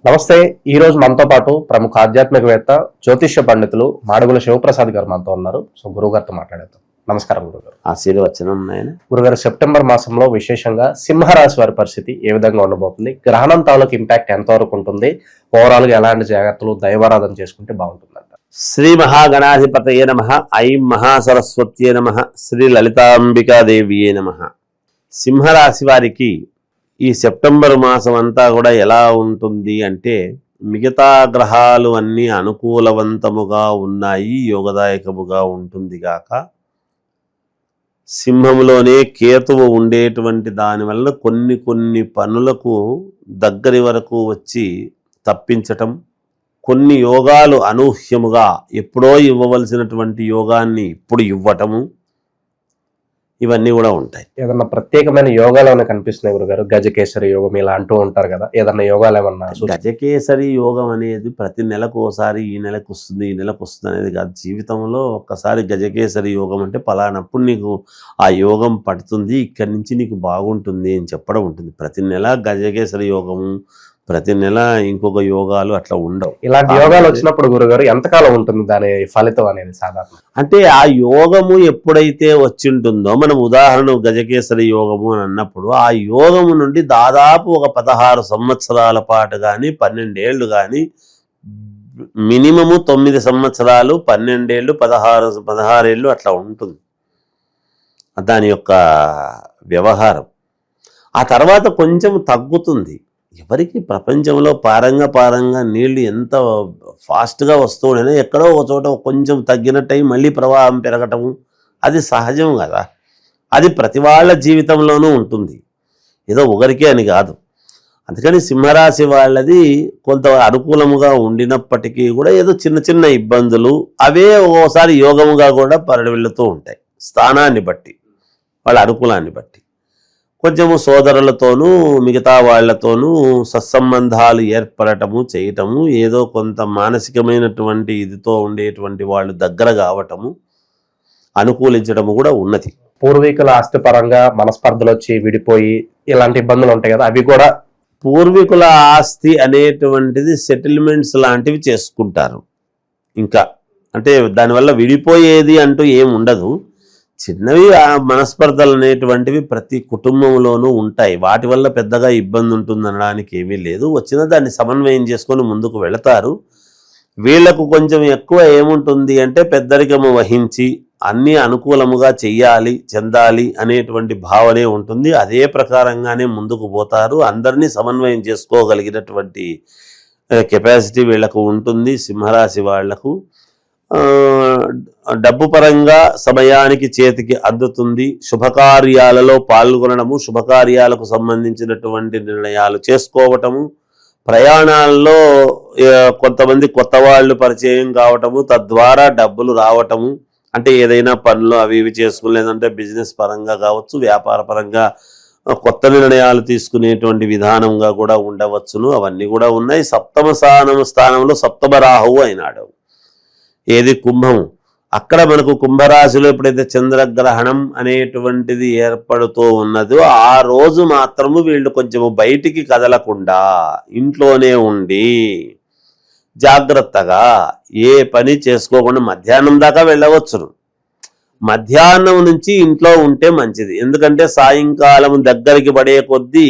నమస్తే. ఈ రోజు మనతో పాటు ప్రముఖ ఆధ్యాత్మికవేత్త జ్యోతిష్య పండితులు మాడుగుల శివప్రసాద్ గారు మనతో ఉన్నారు. సో గురుగారితో మాట్లాడేద్దాం. నమస్కారం గురుగారు. ఆశీర్వచనం నాయన. గురుగారు, సెప్టెంబర్ మాసంలో విశేషంగా సింహరాశి వారి పరిస్థితి ఏ విధంగా ఉండబోతుంది? గ్రహణం తాలూకు ఇంపాక్ట్ ఎంతవరకు ఉంటుంది? ఓవరాల్ గా ఎలాంటి జాగ్రత్తలు, దైవారాధన చేసుకుంటే బాగుంటుందంట? శ్రీ మహాగణాధిపతయే నమః. ఐం మహాసరస్వత్యే నమః. శ్రీ లలితాంబికాదేవియే నమః. సింహరాశి వారికి ఈ సెప్టెంబర్ మాసం అంతా కూడా ఎలా ఉంటుంది అంటే, మిగతా గ్రహాలు అన్నీ అనుకూలవంతముగా ఉన్నాయి, యోగదాయకముగా ఉంటుంది గాక సింహంలోనే కేతువు ఉండేటువంటి దానివల్ల కొన్ని పనులకు దగ్గరి వరకు వచ్చి తప్పించటం, కొన్ని యోగాలు అనూహ్యముగా ఎప్పుడో ఇవ్వవలసినటువంటి యోగాన్ని ఇప్పుడు ఇవ్వటము, ఇవన్నీ కూడా ఉంటాయి. ఏదన్నా ప్రత్యేకమైన యోగాలు ఏమైనా కనిపిస్తున్నాయి గురుగారు? గజకేసరి యోగం ఇలా అంటూ ఉంటారు కదా, ఏదన్నా యోగాలు ఏమన్నా? గజకేసరి యోగం అనేది ప్రతి నెలకు ఒకసారి ఈ నెలకు వస్తుంది, ఈ నెలకు వస్తుంది అనేది కాదు. జీవితంలో ఒక్కసారి గజకేసరి యోగం అంటే పలానప్పుడు నీకు ఆ యోగం పడుతుంది, ఇక్కడి నుంచి నీకు బాగుంటుంది అని చెప్పడం ఉంటుంది. ప్రతి నెల గజకేసరి యోగము, ప్రతి నెల ఇంకొక యోగాలు అట్లా ఉండవు. ఇలాంటి యోగాలు వచ్చినప్పుడు గురుగారు ఎంతకాలం ఉంటుంది దాని ఫలితం అనేది? సాధారణ అంటే ఆ యోగము ఎప్పుడైతే వచ్చింటుందో, మనం ఉదాహరణ గజకేసరి యోగము అని అన్నప్పుడు ఆ యోగము నుండి దాదాపు ఒక 16 సంవత్సరాల పాటు కానీ 12 ఏళ్ళు కానీ, మినిమము 9 సంవత్సరాలు, 12 ఏళ్ళు, 16 ఏళ్ళు అట్లా ఉంటుంది దాని యొక్క వ్యవహారం. ఆ తర్వాత కొంచెం తగ్గుతుంది. ఎవరికి ప్రపంచంలో పారంగా నీళ్లు ఎంత ఫాస్ట్గా వస్తూ ఉండేనా, ఎక్కడో ఒక చోట కొంచెం తగ్గినట్టయి మళ్ళీ ప్రవాహం పెరగటము అది సహజం కదా. అది ప్రతి వాళ్ళ జీవితంలోనూ ఉంటుంది, ఏదో ఒకరికే అని కాదు. అందుకని సింహరాశి వాళ్ళది కొంత అనుకూలముగా ఉండినప్పటికీ కూడా ఏదో చిన్న ఇబ్బందులు అవే ఓసారి యోగముగా కూడా పరివెళ్తూ ఉంటాయి. స్థానాన్ని బట్టి, వాళ్ళ అనుకూలాన్ని బట్టి కొంచెము సోదరులతోనూ మిగతా వాళ్లతోనూ సత్సంబంధాలు ఏర్పడటము, చేయటము, ఏదో కొంత మానసికమైనటువంటి ఇదితో ఉండేటువంటి వాళ్ళు దగ్గర కావటము, అనుకూలించడము కూడా ఉన్నది. పూర్వీకుల ఆస్తి పరంగా మనస్పర్ధలు వచ్చి విడిపోయి ఇలాంటి ఇబ్బందులు ఉంటాయి కదా, అవి కూడా పూర్వీకుల ఆస్తి అనేటువంటిది సెటిల్మెంట్స్ లాంటివి చేసుకుంటారు. ఇంకా అంటే దానివల్ల విడిపోయేది అంటూ ఏమి ఉండదు. చిన్నవి మనస్పర్ధలు అనేటువంటివి ప్రతి కుటుంబంలోనూ ఉంటాయి. వాటి వల్ల పెద్దగా ఇబ్బంది ఉంటుందనడానికి ఏమీ లేదు. వచ్చిన దాన్ని సమన్వయం చేసుకొని ముందుకు వెళతారు. వీళ్లకు కొంచెం ఎక్కువ ఏముంటుంది అంటే, పెద్దరికము వహించి అన్నీ అనుకూలముగా చెందాలి అనేటువంటి భావనే ఉంటుంది. అదే ప్రకారంగానే ముందుకు పోతారు. అందరినీ సమన్వయం చేసుకోగలిగినటువంటి కెపాసిటీ వీళ్లకు ఉంటుంది. సింహరాశి వాళ్లకు డబ్బు పరంగా సమయానికి చేతికి అందుతుంది. శుభకార్యాలలో పాల్గొనడము, శుభకార్యాలకు సంబంధించినటువంటి నిర్ణయాలు చేసుకోవటము, ప్రయాణాల్లో కొంతమంది కొత్త వాళ్ళు పరిచయం కావటము, తద్వారా డబ్బులు రావటము, అంటే ఏదైనా పనులు అవి ఇవి చేసుకుని, లేదంటే బిజినెస్ పరంగా కావచ్చు, వ్యాపార పరంగా కొత్త నిర్ణయాలు తీసుకునేటువంటి విధానంగా కూడా ఉండవచ్చును. అవన్నీ కూడా ఉన్నాయి. సప్తమ స్థానంలో సప్తమ రాహువు అయినాడు. ఏది? కుంభము. అక్కడ మనకు కుంభరాశిలో ఎప్పుడైతే చంద్రగ్రహణం అనేటువంటిది ఏర్పడుతూ ఉన్నదో ఆ రోజు మాత్రము వీళ్ళు కొంచెము బయటికి కదలకుండా ఇంట్లోనే ఉండి జాగ్రత్తగా ఏ పని చేసుకోకుండా మధ్యాహ్నం దాకా వెళ్ళవచ్చును. మధ్యాహ్నం నుంచి ఇంట్లో ఉంటే మంచిది. ఎందుకంటే సాయంకాలం దగ్గరికి పడే కొద్దీ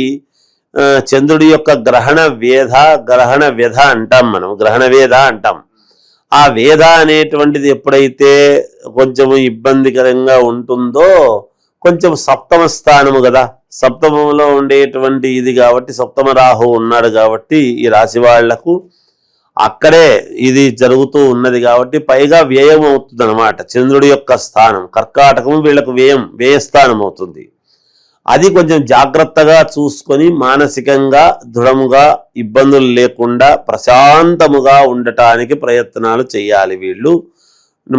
చంద్రుడి యొక్క గ్రహణ వ్యధ అంటాం మనం, గ్రహణ వేధ అంటాం. ఆ వేద అనేటువంటిది ఎప్పుడైతే కొంచెము ఇబ్బందికరంగా ఉంటుందో, కొంచెం సప్తమ స్థానము కదా, సప్తమంలో ఉండేటువంటి ఇది కాబట్టి, సప్తమ రాహు ఉన్నాడు కాబట్టి ఈ రాశి వాళ్లకు అక్కడే ఇది జరుగుతూ ఉన్నది కాబట్టి పైగా వ్యయం అవుతుంది అన్నమాట. చంద్రుడి యొక్క స్థానం కర్కాటకము వీళ్లకు వ్యయస్థానం అవుతుంది. అది కొంచెం జాగ్రత్తగా చూసుకొని మానసికంగా దృఢముగా ఇబ్బందులు లేకుండా ప్రశాంతముగా ఉండటానికి ప్రయత్నాలు చేయాలి. వీళ్ళు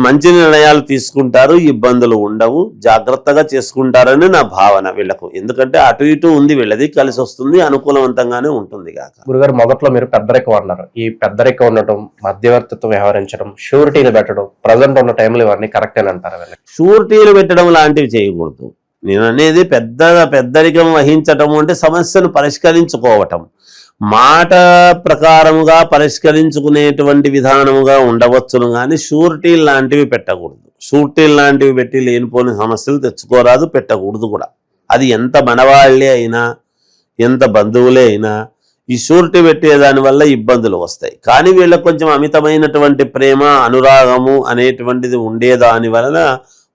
మంచి నిర్ణయాలు తీసుకుంటారు, ఇబ్బందులు ఉండవు, జాగ్రత్తగా చేసుకుంటారని నా భావన వీళ్లకు. ఎందుకంటే అటు ఇటు ఉంది, వీళ్ళది కలిసి వస్తుంది, అనుకూలవంతంగానే ఉంటుంది కాక. గురుగారు, మొదట్లో మీరు పెద్దరికం అన్నారు. ఈ పెద్దరికం ఉండటం, మధ్యవర్తిత్వం వ్యవహరించడం, షూరిటీలు పెట్టడం, ప్రజెంట్ ఉన్న టైంలో ఇవన్నీ కరెక్ట్ అని అంటారు? షూరిటీలు పెట్టడం లాంటివి చేయకూడదు. నేను అనేది పెద్దరికం వహించటం అంటే సమస్యను పరిష్కరించుకోవటం. మాట ప్రకారముగా పరిష్కరించుకునేటువంటి విధానముగా ఉండవచ్చును కానీ షూరిటీలు లాంటివి పెట్టకూడదు. షూరిటీలు లాంటివి పెట్టి లేనిపోని సమస్యలు తెచ్చుకోరాదు, పెట్టకూడదు కూడా. అది ఎంత మనవాళ్ళే అయినా ఎంత బంధువులే అయినా ఈ షూరిటీ పెట్టేదాని వల్ల ఇబ్బందులు వస్తాయి. కానీ వీళ్ళకి కొంచెం అమితమైనటువంటి ప్రేమ అనురాగము అనేటువంటిది ఉండేదాని వలన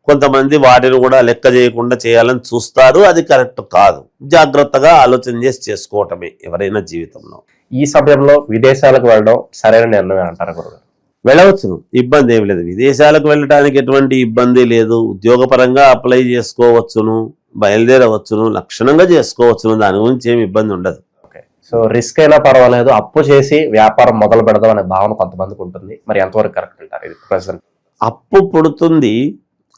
కొంతమంది వాటిని కూడా లెక్క చేయకుండా చేయాలని చూస్తారు. అది కరెక్ట్ కాదు. జాగ్రత్తగా ఆలోచన చేసి చేసుకోవటమే ఎవరైనా జీవితంలో. ఈ సమయంలో విదేశాలకు వెళ్ళడం సరైన నిర్ణయం అంటారు గురుగారు? వెళ్ళవచ్చును, ఇబ్బంది ఏమి లేదు. విదేశాలకు వెళ్ళడానికి ఎటువంటి ఇబ్బంది లేదు. ఉద్యోగపరంగా అప్లై చేసుకోవచ్చును, బయలుదేరవచ్చును, లక్షణంగా చేసుకోవచ్చును. దాని గురించి ఏమి ఇబ్బంది ఉండదు. సో రిస్క్ అయినా పర్వాలేదు, అప్పు చేసి వ్యాపారం మొదలు పెడదాం అనే భావన కొంతమందికి ఉంటుంది. మరి ఎంతవరకు కరెక్ట్ అంటారు ఇది ప్రెసెంట్? అప్పు పుడుతుంది,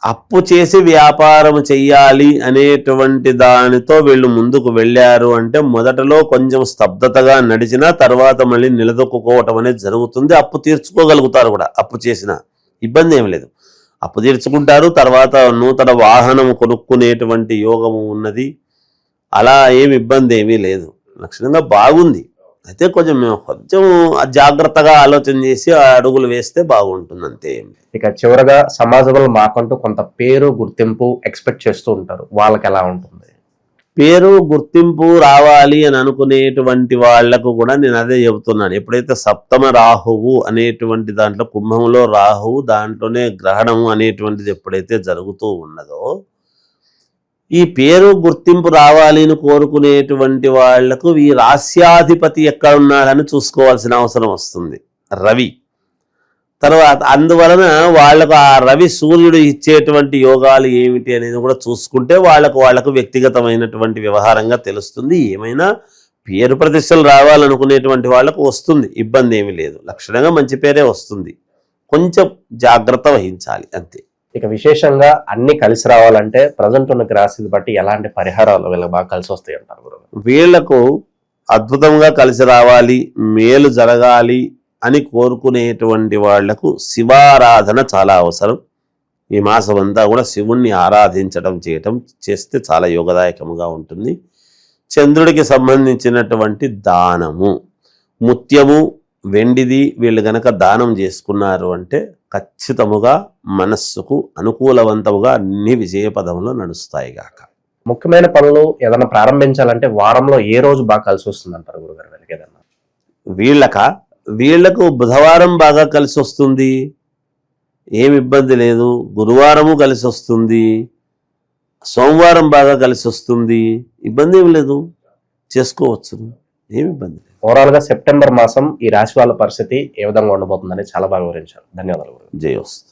అప్పు చేసి వ్యాపారం చెయ్యాలి అనేటువంటి దానితో వీళ్ళు ముందుకు వెళ్ళారు అంటే మొదటలో కొంచెం స్తబ్దతగా నడిచినా తర్వాత మళ్ళీ నిలదొక్కుకోవటం అనేది జరుగుతుంది. అప్పు తీర్చుకోగలుగుతారు కూడా. అప్పు చేసిన ఇబ్బంది ఏమి లేదు, అప్పు తీర్చుకుంటారు. తర్వాత నూతన వాహనం కొనుక్కునేటువంటి యోగము ఉన్నది. అలా ఏమి ఇబ్బంది ఏమీ లేదు, లక్షణంగా బాగుంది. అయితే కొంచెం జాగ్రత్తగా ఆలోచన చేసి ఆ అడుగులు వేస్తే బాగుంటుంది, అంతే. ఇక చివరగా సమాజంలో మాకంటూ కొంత పేరు గుర్తింపు ఎక్స్పెక్ట్ చేస్తూ ఉంటారు, వాళ్ళకి ఎలా ఉంటుంది? పేరు గుర్తింపు రావాలి అని అనుకునేటువంటి వాళ్లకు కూడా నేను అదే చెబుతున్నాను. ఎప్పుడైతే సప్తమ రాహువు అనేటువంటి దాంట్లో, కుంభంలో రాహువు, దాంట్లోనే గ్రహణము అనేటువంటిది ఎప్పుడైతే జరుగుతూ ఉన్నదో, ఈ పేరు గుర్తింపు రావాలి అని కోరుకునేటువంటి వాళ్లకు ఈ రాస్యాధిపతి ఎక్కడున్నాడని చూసుకోవాల్సిన అవసరం వస్తుంది, రవి. తర్వాత అందువలన వాళ్లకు ఆ రవి సూర్యుడు ఇచ్చేటువంటి యోగాలు ఏమిటి అనేది కూడా చూసుకుంటే వాళ్లకు వ్యక్తిగతమైనటువంటి వ్యవహారంగా తెలుస్తుంది. ఏమైనా పేరు ప్రతిష్టలు రావాలనుకునేటువంటి వాళ్లకు వస్తుంది, ఇబ్బంది ఏమీ లేదు. లక్షణంగా మంచి పేరే వస్తుంది, కొంచెం జాగ్రత్త వహించాలి, అంతే. ఇక విశేషంగా అన్ని కలిసి రావాలంటే ప్రజెంట్ ఉన్న గ్రాసిని బట్టి ఎలాంటి పరిహారాలు వీళ్ళకి బాగా కలిసి వస్తాయి అంటారు గురుగారు? వీళ్లకు అద్భుతంగా కలిసి రావాలి, మేలు జరగాలి అని కోరుకునేటువంటి వాళ్లకు శివారాధన చాలా అవసరం. ఈ మాసం అంతా కూడా శివుణ్ణి ఆరాధించడం చేస్తే చాలా యోగదాయకముగా ఉంటుంది. చంద్రుడికి సంబంధించినటువంటి దానము, ముత్యము, వెండిది వీళ్ళు గనక దానం చేసుకున్నారు అంటే ఖచ్చితముగా మనస్సుకు అనుకూలవంతముగా అన్ని విజయపదంలో నడుస్తాయి గాక. ముఖ్యమైన పనులు ఏదైనా ప్రారంభించాలంటే వారంలో ఏ రోజు బాగా కలిసి వస్తుంది అంటారు గురుగారు వీళ్ళకి? ఏదన్నా వీళ్లకు బుధవారం బాగా కలిసి వస్తుంది, ఏమి ఇబ్బంది లేదు. గురువారము కలిసి వస్తుంది, సోమవారం బాగా కలిసి వస్తుంది, ఇబ్బంది ఏమి లేదు, చేసుకోవచ్చు, ఏమి ఇబ్బంది లేదు. ఓవరాల్ గా సెప్టెంబర్ మాసం ఈ రాశి వాళ్ళ పరిస్థితి ఏ విధంగా ఉండబోతుందని చాలా బాగా వివరించారు. ధన్యవాదాలు. జయోస్తు.